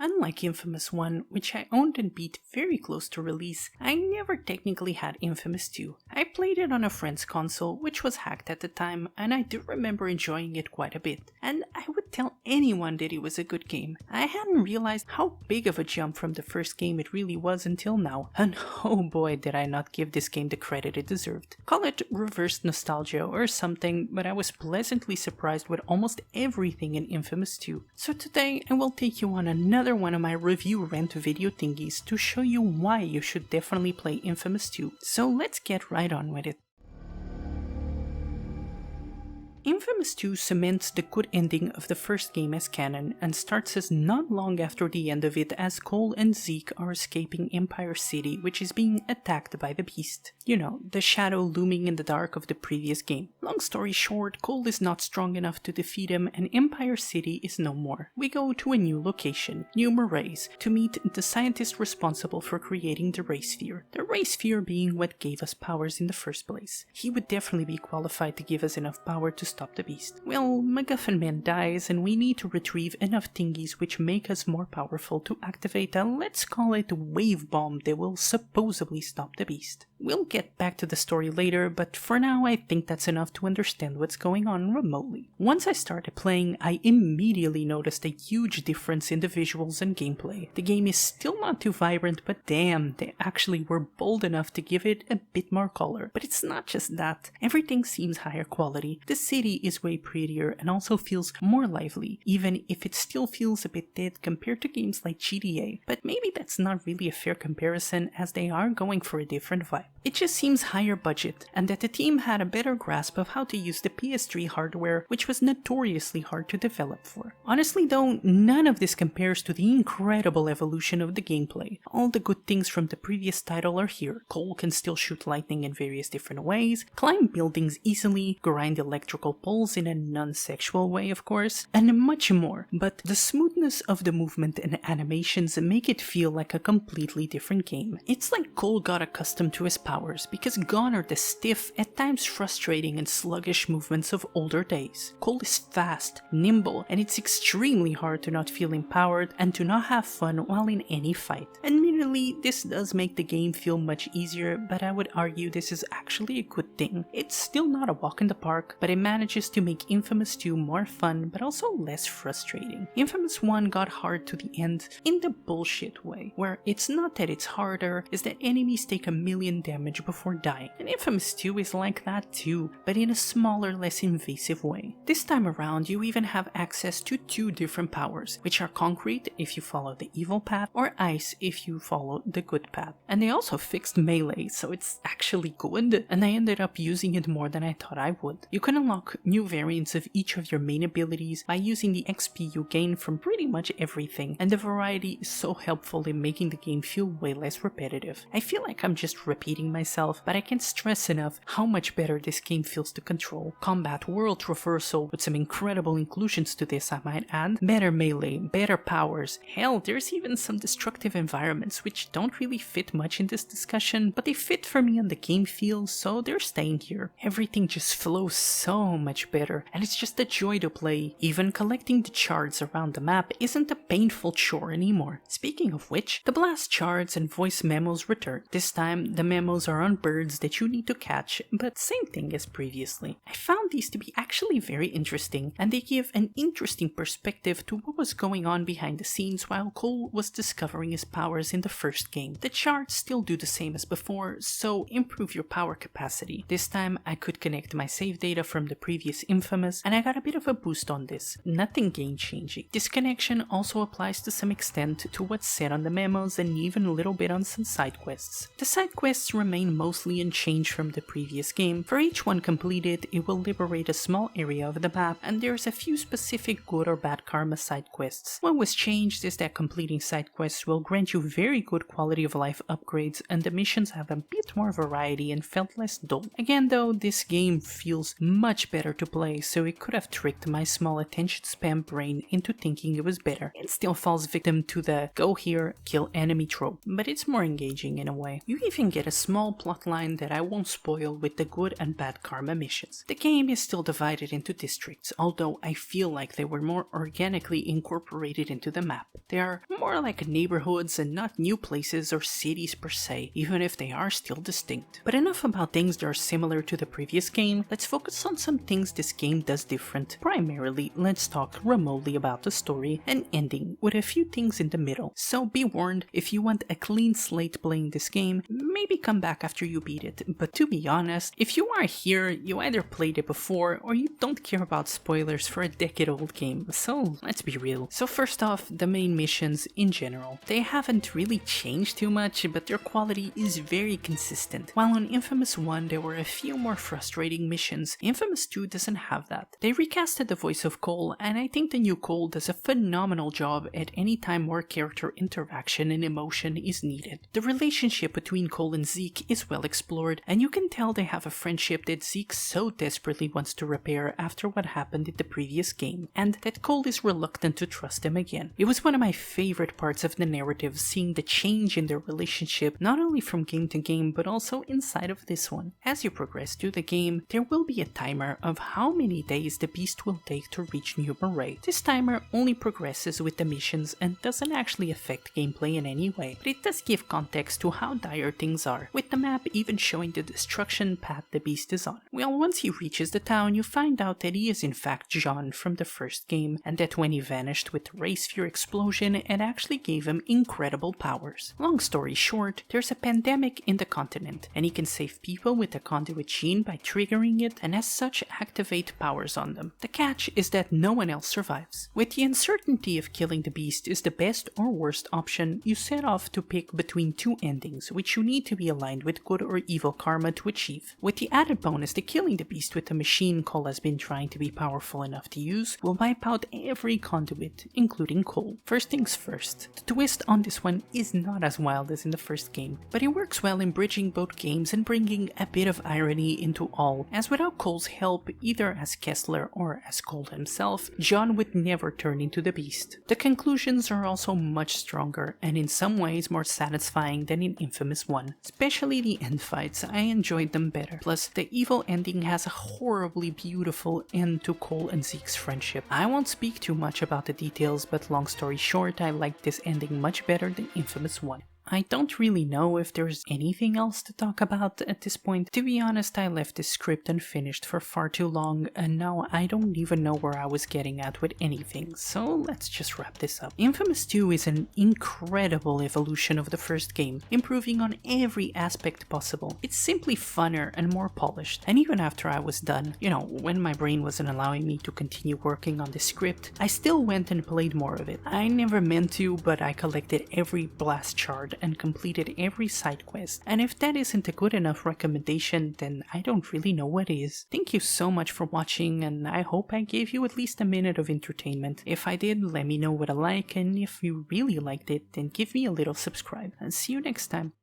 Unlike Infamous 1, which I owned and beat very close to release, I never technically had Infamous 2. I played it on a friend's console, which was hacked at the time, and I do remember enjoying it quite a bit, and I would tell anyone that it was a good game. I hadn't realized how big of a jump from the first game it really was until now, and oh boy did I not give this game the credit it deserved. Call it reverse nostalgia or something, but I was pleasantly surprised with almost everything in Infamous 2. So today I will take you on another one of my review rant video thingies to show you why you should definitely play Infamous 2. So let's get right on with it. Infamous 2 cements the good ending of the first game as canon and starts us not long after the end of it as Cole and Zeke are escaping Empire City, which is being attacked by the Beast. You know, the shadow looming in the dark of the previous game. Long story short, Cole is not strong enough to defeat him and Empire City is no more. We go to a new location, New Marais, to meet the scientist responsible for creating the Ray Sphere. The Ray Sphere being what gave us powers in the first place. He would definitely be qualified to give us enough power to stop the Beast. Well, MacGuffin Man dies and we need to retrieve enough thingies which make us more powerful to activate a, let's call it, wave bomb that will supposedly stop the Beast. We'll get back to the story later, but for now I think that's enough to understand what's going on remotely. Once I started playing, I immediately noticed a huge difference in the visuals and gameplay. The game is still not too vibrant, but damn, they actually were bold enough to give it a bit more color. But it's not just that, everything seems higher quality. The city is way prettier and also feels more lively, even if it still feels a bit dead compared to games like GTA. But maybe that's not really a fair comparison as they are going for a different vibe. It just seems higher budget, and that the team had a better grasp of how to use the PS3 hardware, which was notoriously hard to develop for. Honestly though, none of this compares to the incredible evolution of the gameplay. All the good things from the previous title are here. Cole can still shoot lightning in various different ways, climb buildings easily, grind electrical poles in a non-sexual way of course, and much more. But the smoothness of the movement and animations make it feel like a completely different game. It's like Cole got accustomed to his powers, because gone are the stiff, at times frustrating and sluggish movements of older days. Cole is fast, nimble, and it's extremely hard to not feel empowered and to not have fun while in any fight. Admittedly, this does make the game feel much easier, but I would argue this is actually a good thing. It's still not a walk in the park, but it manages to make Infamous 2 more fun, but also less frustrating. Infamous 1 got hard to the end in the bullshit way, where it's not that it's harder, it's that enemies take a million damage before dying. And Infamous 2 is like that too, but in a smaller, less invasive way. This time around, you even have access to two different powers, which are concrete if you follow the evil path, or ice if you follow the good path. And they also fixed melee, so it's actually good, and I ended up using it more than I thought I would. You can unlock new variants of each of your main abilities by using the XP you gain from pretty much everything, and the variety is so helpful in making the game feel way less repetitive. I feel like I'm just repeating myself, but I can't stress enough how much better this game feels to control. Combat world traversal with some incredible inclusions to this, I might add. Better melee, better powers. Hell, there's even some destructive environments which don't really fit much in this discussion, but they fit for me on the game feel, so they're staying here. Everything just flows so much better, and it's just a joy to play. Even collecting the shards around the map isn't a painful chore anymore. Speaking of which, the blast shards and voice memos return. This time, the memos are on birds that you need to catch, but same thing as previously. I found these to be actually very interesting, and they give an interesting perspective to what was going on behind the scenes while Cole was discovering his powers in the first game. The shards still do the same as before, so improve your power capacity. This time I could connect my save data from the previous Infamous, and I got a bit of a boost on this. Nothing game changing. This connection also applies to some extent to what's said on the memos and even a little bit on some side quests. The side quests remain mostly unchanged from the previous game. For each one completed, it will liberate a small area of the map, and there's a few specific good or bad karma side quests. What was changed is that completing side quests will grant you very very good quality of life upgrades, and the missions have a bit more variety and felt less dull. Again though, this game feels much better to play, so it could have tricked my small attention span brain into thinking it was better. It still falls victim to the go here, kill enemy trope, but it's more engaging in a way. You even get a small plotline that I won't spoil with the good and bad karma missions. The game is still divided into districts, although I feel like they were more organically incorporated into the map. They are more like neighborhoods and not new places or cities per se, even if they are still distinct. But enough about things that are similar to the previous game, let's focus on some things this game does different. Primarily, let's talk remotely about the story and ending, with a few things in the middle. So be warned, if you want a clean slate playing this game, maybe come back after you beat it. But to be honest, if you are here, you either played it before or you don't care about spoilers for a decade-old game, so let's be real. So first off, the main missions in general. They haven't really changed too much, but their quality is very consistent. While on Infamous 1 there were a few more frustrating missions, Infamous 2 doesn't have that. They recasted the voice of Cole, and I think the new Cole does a phenomenal job at any time more character interaction and emotion is needed. The relationship between Cole and Zeke is well explored, and you can tell they have a friendship that Zeke so desperately wants to repair after what happened in the previous game, and that Cole is reluctant to trust him again. It was one of my favorite parts of the narrative, seeing the change in their relationship not only from game to game but also inside of this one. As you progress through the game, there will be a timer of how many days the beast will take to reach New Marais. This timer only progresses with the missions and doesn't actually affect gameplay in any way, but it does give context to how dire things are, with the map even showing the destruction path the beast is on. Well, once he reaches the town, you find out that he is in fact John from the first game, and that when he vanished with the Ray Sphere explosion, it actually gave him incredible powers. Long story short, there's a pandemic in the continent, and he can save people with the conduit gene by triggering it, and as such activate powers on them. The catch is that no one else survives. With the uncertainty of killing the beast is the best or worst option, you set off to pick between two endings, which you need to be aligned with good or evil karma to achieve. With the added bonus that killing the beast with the machine Cole has been trying to be powerful enough to use will wipe out every conduit, including Cole. First things first, the twist on this one is not as wild as in the first game, but it works well in bridging both games and bringing a bit of irony into all, as without Cole's help, either as Kessler or as Cole himself, John would never turn into the beast. The conclusions are also much stronger, and in some ways more satisfying than in Infamous 1. Especially the end fights, I enjoyed them better. Plus, the evil ending has a horribly beautiful end to Cole and Zeke's friendship. I won't speak too much about the details, but long story short, I liked this ending much better than Infamous 1. I don't really know if there's anything else to talk about at this point. To be honest, I left this script unfinished for far too long, and now I don't even know where I was getting at with anything, so let's just wrap this up. Infamous 2 is an incredible evolution of the first game, improving on every aspect possible. It's simply funner and more polished, and even after I was done, when my brain wasn't allowing me to continue working on the script, I still went and played more of it. I never meant to, but I collected every blast shard and completed every side quest, and if that isn't a good enough recommendation, then I don't really know what is. Thank you so much for watching, and I hope I gave you at least a minute of entertainment. If I did, let me know what I like, and if you really liked it, then give me a little subscribe, and see you next time.